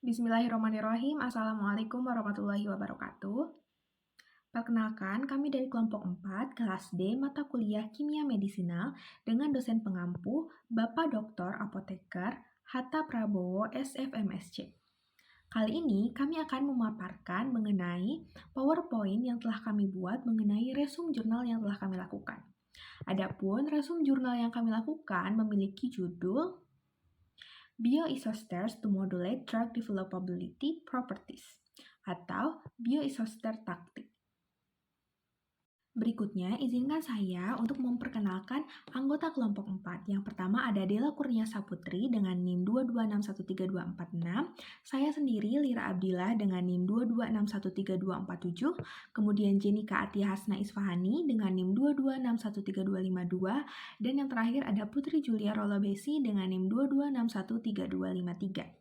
Bismillahirrahmanirrahim. Assalamualaikum warahmatullahi wabarakatuh. Perkenalkan, kami dari kelompok 4, kelas D, mata kuliah Kimia Medisinal dengan dosen pengampu Bapak Dr. Apoteker Hatta Prabowo, SFMSC. Kali ini kami akan memaparkan mengenai PowerPoint yang telah kami buat mengenai resum jurnal yang telah kami lakukan. Adapun resum jurnal yang kami lakukan memiliki judul Bioisosters to Modulate Drug Developability Properties atau Bioisoster Taktik. Berikutnya, izinkan saya untuk memperkenalkan anggota kelompok 4. Yang pertama ada Dela Kurnia Saputri dengan NIM 226132446, saya sendiri Lira Abdillah dengan NIM 226132447, kemudian Jenika Atia Hasna Isfahani dengan NIM 2261352, dan yang terakhir ada Putri Julia Rolobesi dengan NIM 2261353.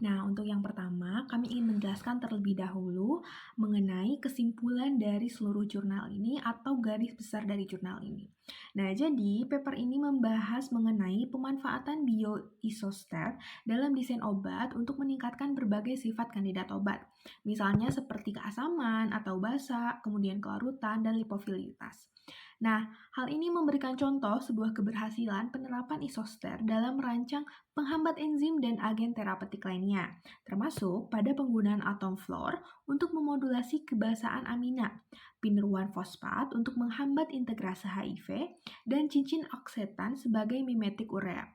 Nah, untuk yang pertama, kami ingin menjelaskan terlebih dahulu mengenai kesimpulan dari seluruh jurnal ini atau garis besar dari jurnal ini. Nah, jadi paper ini membahas mengenai pemanfaatan bioisoster dalam desain obat untuk meningkatkan berbagai sifat kandidat obat. Misalnya seperti keasaman atau basa, kemudian kelarutan, dan lipofilitas. Nah, hal ini memberikan contoh sebuah keberhasilan penerapan isoster dalam merancang penghambat enzim dan agen terapeutik lainnya, termasuk pada penggunaan atom fluor untuk memodulasi kebasaan amina, pineruan fosfat untuk menghambat integrase HIV, dan cincin oksetan sebagai mimetik urea.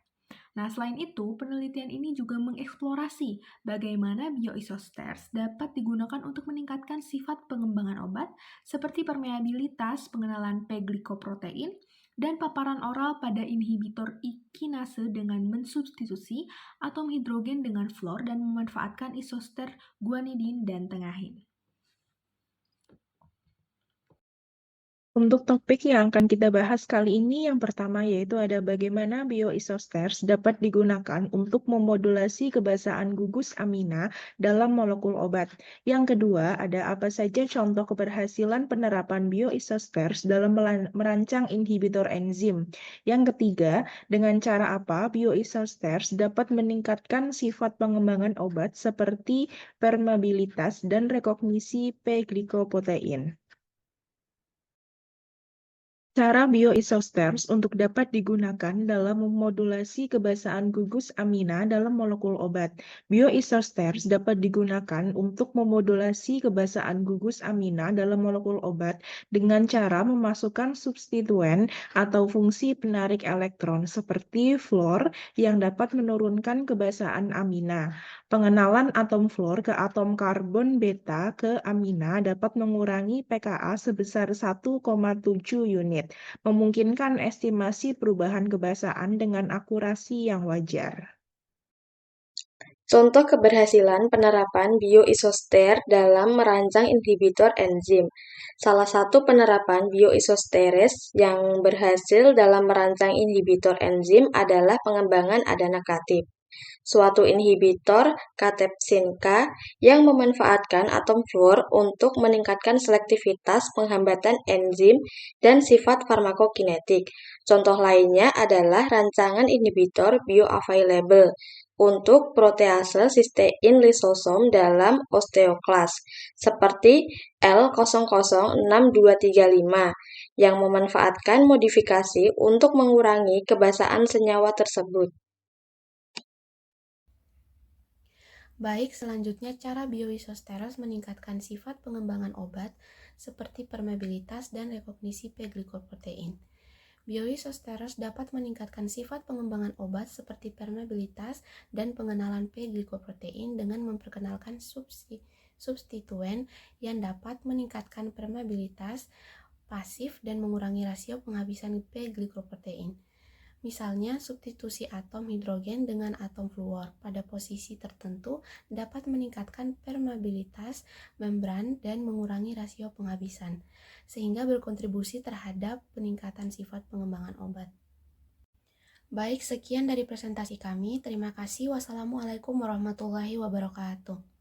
Nah, selain itu, penelitian ini juga mengeksplorasi bagaimana bioisosters dapat digunakan untuk meningkatkan sifat pengembangan obat seperti permeabilitas, pengenalan P-glikoprotein, dan paparan oral pada inhibitor kinase dengan mensubstitusi atom hidrogen dengan fluor dan memanfaatkan isoster guanidin dan tengahin. Untuk topik yang akan kita bahas kali ini, yang pertama yaitu ada bagaimana bioisosters dapat digunakan untuk memodulasi kebasaan gugus amina dalam molekul obat. Yang kedua, ada apa saja contoh keberhasilan penerapan bioisosters dalam merancang inhibitor enzim. Yang ketiga, dengan cara apa bioisosters dapat meningkatkan sifat pengembangan obat seperti permeabilitas dan rekognisi P-glikoprotein. Cara bioisosters untuk dapat digunakan dalam memodulasi kebasaan gugus amina dalam molekul obat. Bioisosters dapat digunakan untuk memodulasi kebasaan gugus amina dalam molekul obat dengan cara memasukkan substituen atau fungsi penarik elektron seperti fluor yang dapat menurunkan kebasaan amina. Pengenalan atom fluor ke atom karbon beta ke amina dapat mengurangi pKa sebesar 1,7 unit, memungkinkan estimasi perubahan kebasaan dengan akurasi yang wajar. Contoh keberhasilan penerapan bioisoster dalam merancang inhibitor enzim. Salah satu penerapan bioisosteres yang berhasil dalam merancang inhibitor enzim adalah pengembangan adenokatif, suatu inhibitor katepsin K yang memanfaatkan atom fluor untuk meningkatkan selektivitas penghambatan enzim dan sifat farmakokinetik. Contoh lainnya adalah rancangan inhibitor bioavailable untuk protease sistein lisosom dalam osteoklas, seperti L006235, yang memanfaatkan modifikasi untuk mengurangi kebasaan senyawa tersebut. Baik, selanjutnya cara bioisosteres meningkatkan sifat pengembangan obat seperti permeabilitas dan rekognisi P-glikoprotein. Bioisosteres dapat meningkatkan sifat pengembangan obat seperti permeabilitas dan pengenalan P-glikoprotein dengan memperkenalkan substituen yang dapat meningkatkan permeabilitas pasif dan mengurangi rasio penghabisan P-glikoprotein. Misalnya, substitusi atom hidrogen dengan atom fluor pada posisi tertentu dapat meningkatkan permeabilitas membran dan mengurangi rasio penghabisan, sehingga berkontribusi terhadap peningkatan sifat pengembangan obat. Baik, sekian dari presentasi kami. Terima kasih. Wassalamualaikum warahmatullahi wabarakatuh.